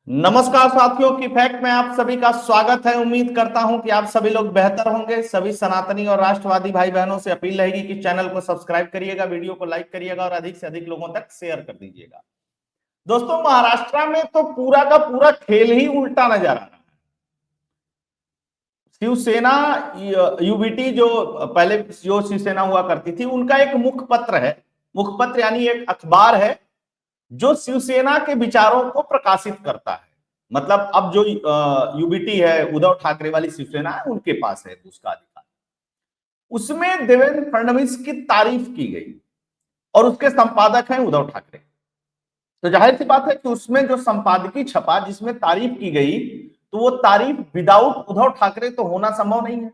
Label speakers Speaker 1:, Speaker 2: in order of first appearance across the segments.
Speaker 1: नमस्कार साथियों की फैक्ट में आप सभी का स्वागत है। उम्मीद करता हूं कि आप सभी लोग बेहतर होंगे। सभी सनातनी और राष्ट्रवादी भाई बहनों से अपील रहेगी कि चैनल को सब्सक्राइब करिएगा, वीडियो को लाइक करिएगा और अधिक से अधिक लोगों तक शेयर कर दीजिएगा। दोस्तों, महाराष्ट्र में तो पूरा का पूरा खेल ही उल्टा नजर आ रहा है। शिवसेना यूबीटी जो पहले जो शिवसेना हुआ करती थी, उनका एक मुखपत्र है। मुखपत्र यानी एक अखबार है जो शिवसेना के विचारों को प्रकाशित करता है। मतलब अब जो यूबीटी है, उद्धव ठाकरे वाली शिवसेना है, उनके पास है उसका अधिकार। उसमें देवेंद्र फडणवीस की तारीफ की गई और उसके संपादक हैं उद्धव ठाकरे। तो जाहिर सी बात है कि उसमें जो संपादकीय छपा जिसमें तारीफ की गई, तो वो तारीफ विदाउट उद्धव ठाकरे तो होना संभव नहीं है।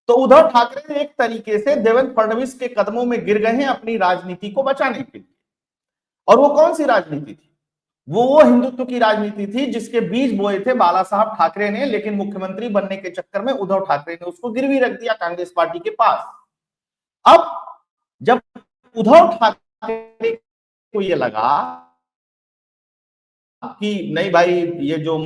Speaker 1: तो उद्धव ठाकरे एक तरीके से देवेंद्र फडणवीस के कदमों में गिर गए हैं अपनी राजनीति को बचाने के लिए। और वो कौन सी राजनीति थी? वो हिंदुत्व की राजनीति थी जिसके बीज बोए थे बाला साहब ठाकरे ने, लेकिन मुख्यमंत्री बनने के चक्कर में उद्धव ठाकरे ने उसको गिरवी रख दिया कांग्रेस पार्टी के पास। अब जब उद्धव ठाकरे को ये लगा कि नहीं भाई, ये जो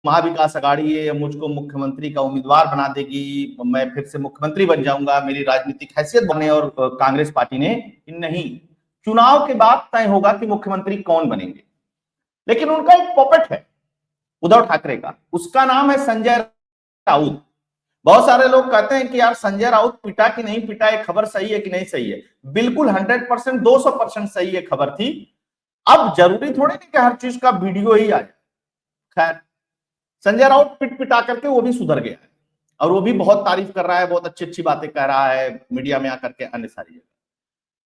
Speaker 1: महाविकास अघाड़ी है मुझको मुख्यमंत्री का उम्मीदवार बना देगी, मैं फिर से मुख्यमंत्री बन जाऊंगा, मेरी राजनीतिक हैसियत बने, और कांग्रेस पार्टी ने नहीं, चुनाव के बाद तय होगा कि मुख्यमंत्री कौन बनेंगे। लेकिन उनका एक पॉपेट है उद्धव ठाकरे का, उसका नाम है संजय राउत। बहुत सारे लोग कहते हैं कि यार संजय राउत पिटा कि नहीं पिटा, ये खबर सही है कि नहीं सही है। बिल्कुल 100%, 200% सही ये खबर थी। अब जरूरी थोड़ी नहीं कि हर चीज का वीडियो ही आ जाए। खैर, संजय राउत पिट पिटा करके वो भी सुधर गया है और वो भी बहुत तारीफ कर रहा है, बहुत अच्छी अच्छी बातें कह रहा है मीडिया में आकर के, अन्य सारी जगह।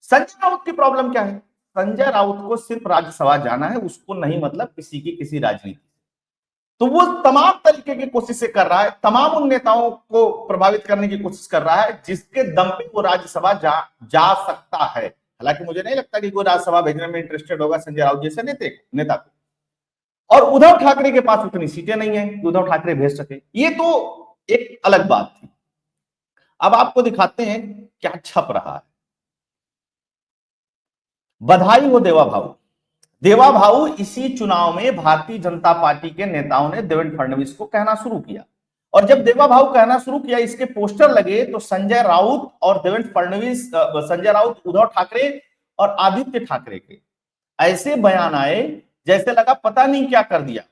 Speaker 1: संजय राउत की प्रॉब्लम क्या है? संजय राउत को सिर्फ राज्यसभा जाना है, उसको नहीं मतलब किसी की किसी राजनीति। तो वो तमाम तरीके की कोशिशें कर रहा है, तमाम उन नेताओं को प्रभावित करने की कोशिश कर रहा है जिसके दम पे वो राज्यसभा जा सकता है। हालांकि मुझे नहीं लगता कि कोई राज्यसभा भेजने में इंटरेस्टेड होगा संजय राउत जैसे नेता को। और उद्धव ठाकरे के पास उतनी सीटें नहीं है कि उद्धव ठाकरे भेज सके। ये तो एक अलग बात थी। अब आपको दिखाते हैं क्या छप रहा है। बधाई हो देवा भाऊ। देवा भाऊ इसी चुनाव में भारतीय जनता पार्टी के नेताओं ने देवेंद्र फडणवीस को कहना शुरू किया। और जब देवा भाऊ कहना शुरू किया, इसके पोस्टर लगे, तो संजय राउत और देवेंद्र फडणवीस, संजय राउत, उद्धव ठाकरे और आदित्य ठाकरे के ऐसे बयान आए जैसे लगा पता नहीं क्या कर दिया।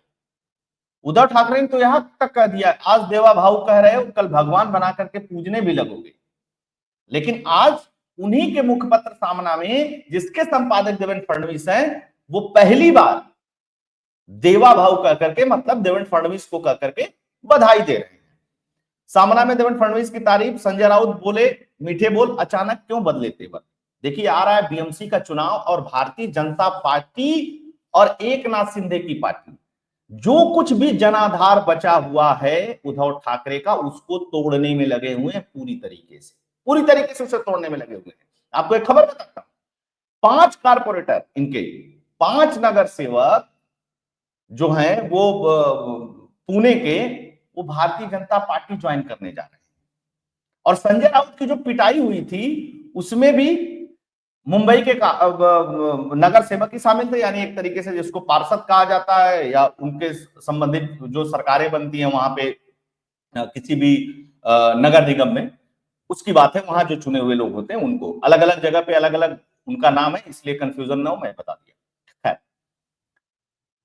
Speaker 1: उद्धव ठाकरे ने तो यहां तक कह दिया, आज देवा भाऊ कह रहे हो, कल भगवान बना करके पूजने भी लगोगे। लेकिन आज उन्हीं के मुखपत्र सामना में जिसके संपादक देवेंद्र फडणवीस हैं, वो पहली बार देवा भाऊ कह करके, मतलब देवेंद्र फडणवीस को कह करके बधाई दे रहे हैं। सामना में देवेंद्र फडणवीस की तारीफ संजय राउत बोले, मीठे बोल अचानक क्यों बदले तेवर। देखिए, आ रहा है बीएमसी का चुनाव और भारतीय जनता पार्टी और एकनाथ शिंदे की पार्टी जो कुछ भी जनाधार बचा हुआ है उद्धव ठाकरे का, उसको तोड़ने में लगे हुए हैं पूरी तरीके से उसे तोड़ने में लगे हुए हैं। आपको एक खबर बताता हूं, 5 कारपोरेटर, इनके 5 नगर सेवक जो हैं वो पुणे के, वो भारतीय जनता पार्टी ज्वाइन करने जा रहे हैं। और संजय राउत की जो पिटाई हुई थी उसमें भी मुंबई के नगर सेवक ही शामिल थे, यानी एक तरीके से जिसको पार्षद कहा जाता है या उनके संबंधित जो सरकारें बनती हैं वहां पे किसी भी नगर निगम में, उसकी बात है। वहां जो चुने हुए लोग होते हैं उनको अलग अलग जगह पे अलग अलग उनका नाम है, इसलिए कंफ्यूजन ना हो, मैं बता दिया। खैर,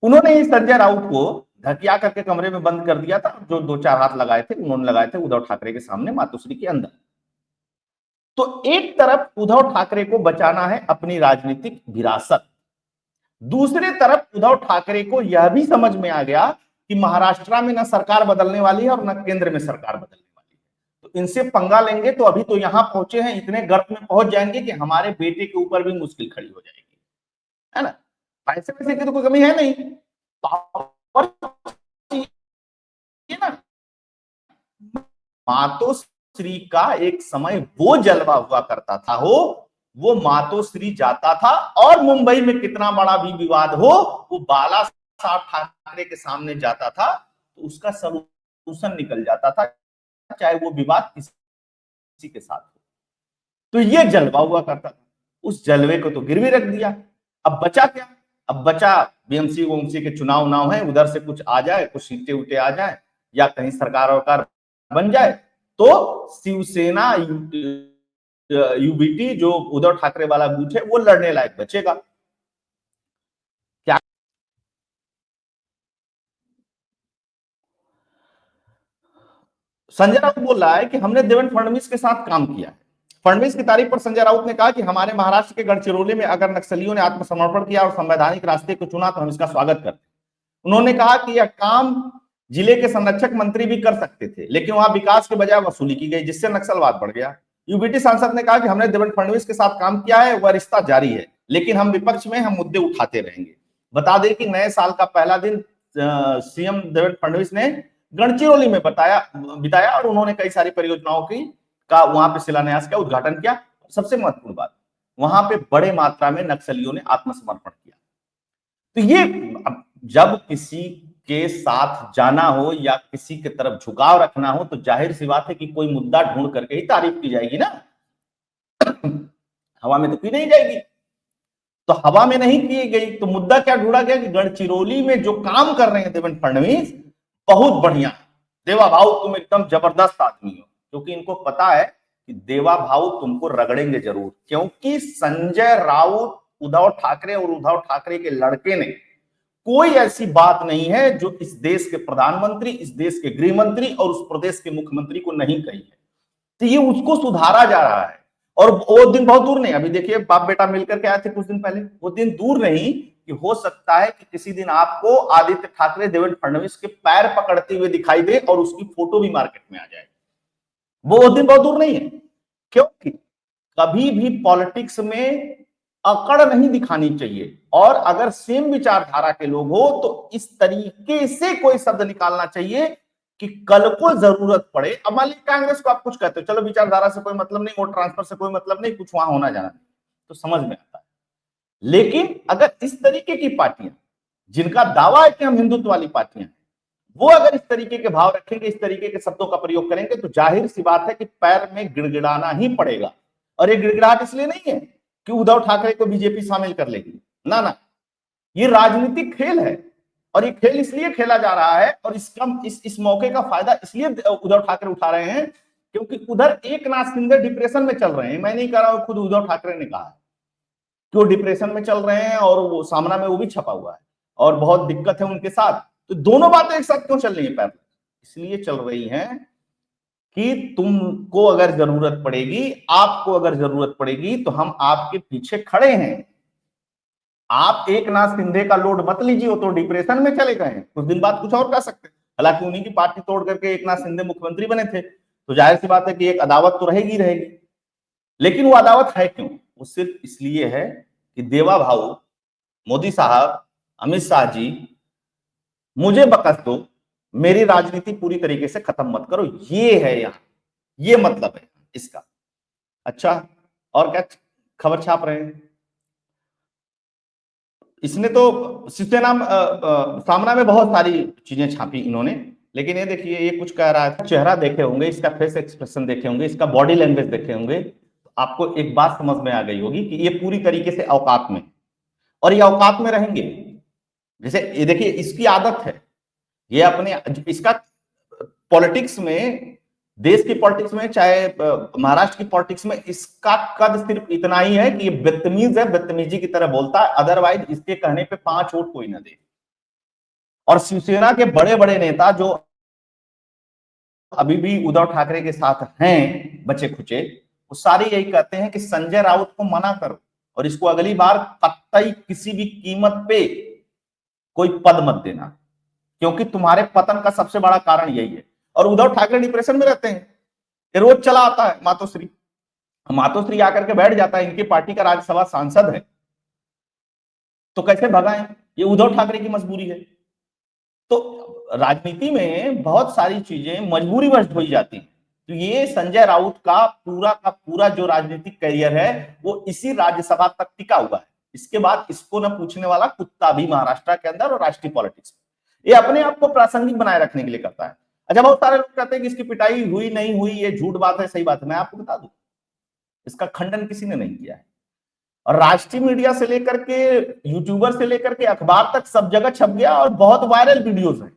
Speaker 1: उन्होंने ही संजय राउत को धकिया करके कमरे में बंद कर दिया था। जो 2-4 हाथ लगाए थे उन्होंने लगाए थे उद्धव ठाकरे के सामने, मातोश्री के अंदर। तो एक तरफ उद्धव ठाकरे को बचाना है अपनी राजनीतिक विरासत, दूसरी तरफ उद्धव ठाकरे को यह भी समझ में आ गया कि महाराष्ट्र में न सरकार बदलने वाली है और न केंद्र में सरकार बदलने वाली है। तो इनसे पंगा लेंगे तो अभी तो यहां पहुंचे हैं, इतने गर्त में पहुंच जाएंगे कि हमारे बेटे के ऊपर भी मुश्किल खड़ी हो जाएगी, है ना। पैसे पैसे की तो कोई कमी है नहीं, पावर चाहिए ना। मातोश्री का एक समय वो जलवा हुआ करता था, वो मातोश्री जाता था और मुंबई में कितना बड़ा भी विवाद हो, वो बाला साहब ठाकरे के सामने जाता था तो उसका सलूशन निकल जाता था, चाहे वो विवाद किसी के साथ हो। तो ये जलवा हुआ करता था, उस जलवे को तो गिरवी रख दिया। अब बचा क्या? अब बचा बीएमसी वोमसी के चुनाव उनाव है, उधर से कुछ आ जाए, कुछ सीटें उठे आ जाए, या कहीं सरकार वरकार बन जाए, तो शिवसेना यूबीटी जो उद्धव ठाकरे वाला बूथ है वो लड़ने लायक बचेगा। क्या संजय राउत बोल रहा है कि हमने देवेंद्र फडणवीस के साथ काम किया है। फडणवीस की तारीफ पर संजय राउत ने कहा कि हमारे महाराष्ट्र के गढ़चिरौली में अगर नक्सलियों ने आत्मसमर्पण किया और संवैधानिक रास्ते को चुना तो हम इसका स्वागत करते। उन्होंने कहा कि यह काम जिले के संरक्षक मंत्री भी कर सकते थे, लेकिन वहां विकास के बजाय वसूली की गई, जिससे नक्सलवाद बढ़ गया। यूबीटी सांसद ने कहा कि हमने देवेंद्र फडणवीस के साथ काम किया है, वह रिश्ता जारी है, लेकिन हम विपक्ष में हम मुद्दे उठाते रहेंगे। बता दें कि नए साल का पहला दिन सीएम देवेंद्र फडणवीस ने गढ़चिरौली में बिताया और उन्होंने कई सारी परियोजनाओं की का वहां पे शिलान्यास किया, उद्घाटन किया। सबसे महत्वपूर्ण बात, वहां पे बड़े मात्रा में नक्सलियों ने आत्मसमर्पण किया। तो ये जब किसी के साथ जाना हो या किसी की तरफ झुकाव रखना हो तो जाहिर सी बात है कि कोई मुद्दा ढूंढ करके ही तारीफ की जाएगी ना। हवा में तो की नहीं जाएगी। तो हवा में नहीं की गई तो मुद्दा क्या ढूंढा गया कि गढ़चिरौली में जो काम कर रहे हैं देवेंद्र फडणवीस बहुत बढ़िया है। देवा भाऊ तुम एकदम जबरदस्त आदमी हो, क्योंकि इनको पता है कि देवा भाऊ तुमको रगड़ेंगे जरूर, क्योंकि संजय राउत, उद्धव ठाकरे और उद्धव ठाकरे के लड़के ने कोई ऐसी बात नहीं है जो इस देश के प्रधानमंत्री, इस देश के गृह मंत्री और उस प्रदेश के मुख्यमंत्री को नहीं कही है। तो ये उसको सुधारा जा रहा है और वो दिन बहुत दूर नहीं। अभी देखिए बाप बेटा मिलकर के आए थे कुछ दिन पहले, वो दिन दूर नहीं कि हो सकता है कि किसी दिन आपको आदित्य ठाकरे देवेंद्र फडणवीस के पैर पकड़ते हुए दिखाई दे और उसकी फोटो भी मार्केट में आ जाए। वो दिन बहुत दूर नहीं है, क्योंकि कभी भी पॉलिटिक्स में अकड़ नहीं दिखानी चाहिए, और अगर सेम विचारधारा के लोग हो तो इस तरीके से कोई शब्द निकालना चाहिए कि कल को जरूरत पड़े। अब मान लीजिए कांग्रेस को आप कुछ कहते हो, चलो विचारधारा से कोई मतलब नहीं, वोट ट्रांसफर से कोई मतलब नहीं, कुछ वहां होना जाना नहीं, तो समझ में आता है। लेकिन अगर इस तरीके की पार्टियां जिनका दावा है कि हम हिंदुत्व वाली पार्टियां, वो अगर इस तरीके के भाव रखेंगे, इस तरीके के शब्दों का प्रयोग करेंगे, तो जाहिर सी बात है कि पैर में गिड़गिड़ाना ही पड़ेगा। और ये गिड़गिड़ाहट इसलिए नहीं है कि उद्धव ठाकरे को बीजेपी शामिल कर लेगी, ना ना, ये राजनीतिक खेल है और ये खेल इसलिए खेला जा रहा है और इस मौके का फायदा इसलिए उद्धव ठाकरे उठा रहे हैं क्योंकि उधर एकनाथ शिंदे डिप्रेशन में चल रहे हैं। मैं नहीं कह रहा हूं, खुद उद्धव ठाकरे ने कहा है कि वो डिप्रेशन में चल रहे हैं और वो सामना में वो भी छपा हुआ है और बहुत दिक्कत है उनके साथ। तो दोनों बातें एक साथ क्यों चल रही है पैर? इसलिए चल रही हैं कि तुमको अगर जरूरत पड़ेगी, आपको अगर जरूरत पड़ेगी तो हम आपके पीछे खड़े हैं। आप एकनाथ शिंदे का लोड मत लीजिए, तो डिप्रेशन में चले गए, कुछ दिन बाद कुछ और कर सकते हैं। हालांकि उन्हीं की पार्टी तोड़ करके एकनाथ शिंदे मुख्यमंत्री बने थे, तो जाहिर सी बात है कि एक अदावत तो रहेगी रहेगी। लेकिन वो अदावत है क्यों? वो सिर्फ इसलिए है कि देवा भाऊ, मोदी साहब, अमित शाह जी, मुझे बकस दो, मेरी राजनीति पूरी तरीके से खत्म मत करो, ये है यहां, ये मतलब है इसका। अच्छा, और क्या खबर छाप रहे हैं? इसने तो शिवसेना सामना में बहुत सारी चीजें छापी इन्होंने, लेकिन ये देखिए ये कुछ कह रहा है। चेहरा देखे होंगे, इसका फेस एक्सप्रेशन देखे होंगे, इसका बॉडी लैंग्वेज देखे होंगे, तो आपको एक बात समझ में आ गई होगी कि ये पूरी तरीके से औकात में, और ये औकात में रहेंगे। जैसे ये देखिए इसकी आदत है, ये अपने इसका पॉलिटिक्स में, देश की पॉलिटिक्स में, चाहे महाराष्ट्र की पॉलिटिक्स में, इसका कद सिर्फ इतना ही है कि ये बदतमीज है, बदतमीजी की तरह बोलता है, अदरवाइज इसके कहने पे 5 वोट कोई ना दे। और शिवसेना के बड़े बड़े नेता जो अभी भी उद्धव ठाकरे के साथ हैं, बचे खुचे, वो सारे यही कहते हैं कि संजय राउत को मना करो और इसको अगली बार कतई किसी भी कीमत पे कोई पद मत देना, क्योंकि तुम्हारे पतन का सबसे बड़ा कारण यही है। और उद्धव ठाकरे डिप्रेशन में रहते हैं, ये रोज चला आता है मातोश्री, मातोश्री आकर के बैठ जाता है, इनकी पार्टी का राज्यसभा सांसद है, तो कैसे भगाएं? ये उद्धव ठाकरे की मजबूरी है। तो राजनीति में बहुत सारी चीजें मजबूरीवश हो जाती हैं। तो ये संजय राउत का पूरा जो राजनीतिक करियर है वो इसी राज्यसभा तक टिका हुआ है। इसके बाद इसको न पूछने वाला कुत्ता भी महाराष्ट्र के अंदर और राष्ट्रीय पॉलिटिक्स में, ये अपने आप को प्रासंगिक बनाए रखने के लिए करता है। अच्छा, बहुत सारे लोग कहते हैं कि इसकी पिटाई हुई नहीं हुई, ये झूठ बात है, सही बात है। मैं आपको बता दूं, इसका खंडन किसी ने नहीं किया है। और राष्ट्रीय मीडिया से लेकर के यूट्यूबर से लेकर के अखबार तक सब जगह छप गया और बहुत वायरल वीडियोस हैं,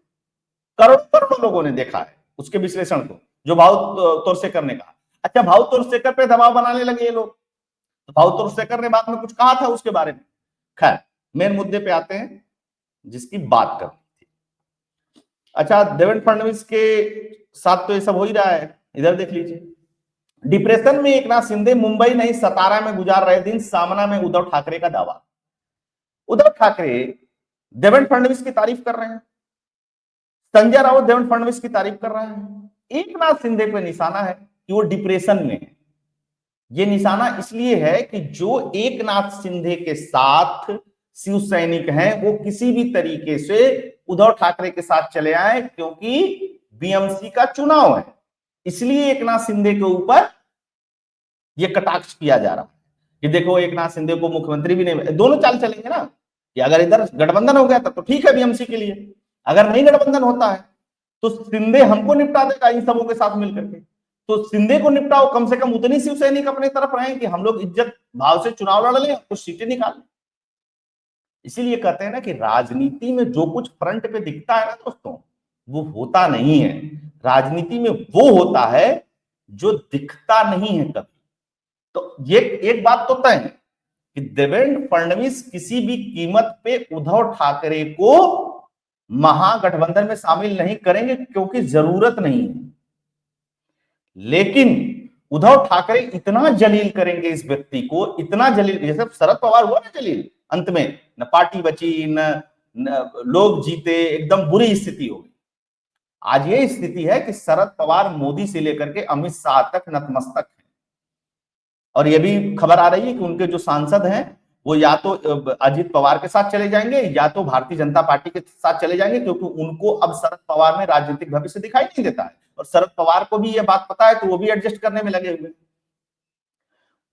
Speaker 1: करोड़ों करोड़ों लोगों ने देखा है उसके विश्लेषण को, जो भाऊ तोरसेकर ने कहा। अच्छा, भाऊ तोरसेकर पे दबाव बनाने लगे ये लोग, तो भाऊ तोरसेकर ने बाद में कुछ कहा था उसके बारे में। खैर, मेन मुद्दे पे आते हैं जिसकी बात करनी थी। अच्छा, देवेंद्र फडणवीस के साथ तो ये सब हो ही रहा है, इधर देख लीजिए। डिप्रेशन में एकनाथ शिंदे, मुंबई नहीं सतारा में गुजार रहे दिन, सामना में उद्धव ठाकरे का दावा। उद्धव ठाकरे देवेंद्र फडणवीस की तारीफ कर रहे हैं, संजय राउत देवेंद्र फडणवीस की तारीफ कर रहा है। एकनाथ शिंदे पे निशाना है कि वो डिप्रेशन में है। ये निशाना इसलिए है कि जो एकनाथ शिंदे के साथ शिव सैनिक हैं वो किसी भी तरीके से उद्धव ठाकरे के साथ चले आए, क्योंकि बीएमसी का चुनाव है, इसलिए एकनाथ शिंदे के ऊपर ये कटाक्ष किया जा रहा है कि देखो एकनाथ शिंदे को मुख्यमंत्री भी नहीं। दोनों चाल चलेंगे ना, कि अगर इधर गठबंधन हो गया तो ठीक है बीएमसी के लिए, अगर नहीं गठबंधन होता है तो शिंदे हमको निपटा देगा इन सबों के साथ मिलकर के। तो शिंदे को निपटाओ, कम से कम उतनी शिवसैनिक अपने तरफ रहे कि हम लोग इज्जत भाव से चुनाव लड़ लें, कुछ सीटें निकाल लें। इसीलिए कहते हैं ना कि राजनीति में जो कुछ फ्रंट पे दिखता है ना दोस्तों, वो होता नहीं है। राजनीति में वो होता है जो दिखता नहीं है कभी। तो ये एक बात तो तय है कि देवेंद्र फडणवीस किसी भी कीमत पे उद्धव ठाकरे को महागठबंधन में शामिल नहीं करेंगे, क्योंकि जरूरत नहीं है। लेकिन उद्धव ठाकरे इतना जलील करेंगे इस व्यक्ति को, इतना जलील, जैसे शरद पवार हुआ ना जलील, अंत में न पार्टी बची न लोग जीते, एकदम बुरी स्थिति हो गई। आज ये स्थिति है कि शरद पवार मोदी से लेकर के अमित शाह तक नतमस्तक है। और ये भी खबर आ रही है कि उनके जो सांसद हैं वो या तो अजित पवार के साथ चले जाएंगे या तो भारतीय जनता पार्टी के साथ चले जाएंगे, क्योंकि उनको अब शरद पवार में राजनीतिक भविष्य दिखाई नहीं देता है। और शरद पवार को भी ये बात पता है, तो वो भी एडजस्ट करने में लगे हुए।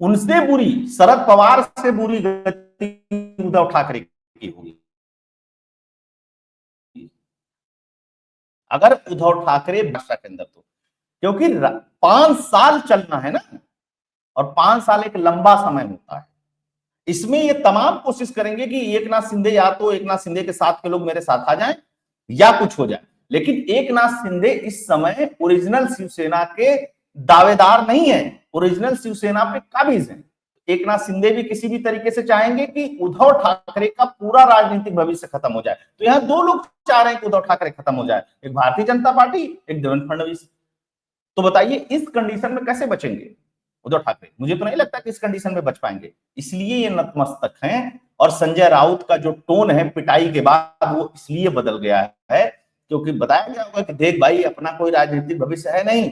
Speaker 1: उनसे बुरी, शरद पवार से बुरी गति उद्धव ठाकरे की होगी अगर उद्धव ठाकरे भाजपा के अंदर, तो क्योंकि 5 साल चलना है ना, और 5 साल एक लंबा समय होता है। इसमें ये तमाम कोशिश करेंगे कि एकनाथ शिंदे, या तो एकनाथ शिंदे के साथ के लोग मेरे साथ आ जाएं या कुछ हो जाए, लेकिन एकनाथ शिंदे इस समय ओरिजिनल शिवसेना के दावेदार नहीं है, ओरिजिनल शिवसेना पे काबिज है। एकनाथ शिंदे भी किसी भी तरीके से चाहेंगे कि उद्धव ठाकरे का पूरा राजनीतिक भविष्य खत्म हो जाए। तो यहां दो लोग चाह रहे हैं कि उद्धव ठाकरे खत्म हो जाए, एक भारतीय जनता पार्टी, एक देवेंद्र फडणवीस। तो बताइए इस कंडीशन में कैसे बचेंगे उद्धव ठाकरे? मुझे तो नहीं लगता कि इस कंडीशन में बच पाएंगे, इसलिए ये नतमस्तक हैं। और संजय राउत का जो टोन है पिटाई के बाद, वो इसलिए बदल गया है क्योंकि बताया गया होगा कि देख भाई, अपना कोई राजनीतिक भविष्य है नहीं,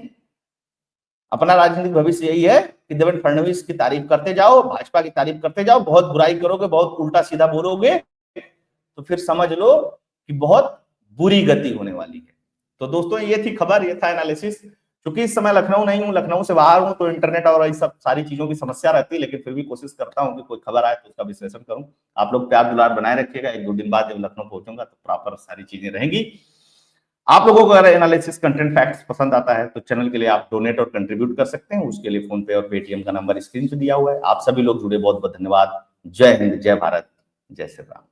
Speaker 1: अपना राजनीतिक भविष्य यही है कि देवेंद्र फडणवीस की तारीफ करते जाओ, भाजपा की तारीफ करते जाओ। बहुत बुराई करोगे, बहुत उल्टा सीधा बोलोगे, तो फिर समझ लो कि बहुत बुरी गति होने वाली है। तो दोस्तों ये थी खबर, ये था एनालिसिस। क्योंकि इस समय लखनऊ नहीं हूँ, लखनऊ से बाहर हूँ, तो इंटरनेट और सब सारी चीजों की समस्या रहती है, लेकिन फिर भी कोशिश करता हूँ कि कोई खबर आए तो उसका विश्लेषण करूं। आप लोग प्यार दुलार बनाए रखिएगा। 1-2 दिन बाद जब लखनऊ पहुंचूंगा तो प्रॉपर सारी चीजें रहेंगी। आप लोगों को अगर एनालिसिस कंटेंट फैक्ट्स पसंद आता है तो चैनल के लिए आप डोनेट और कंट्रीब्यूट कर सकते हैं। उसके लिए फोन पे और पेटीएम का नंबर स्क्रीन पे दिया हुआ है। आप सभी लोग जुड़े, बहुत बहुत धन्यवाद। जय हिंद, जय भारत, जय श्री राम।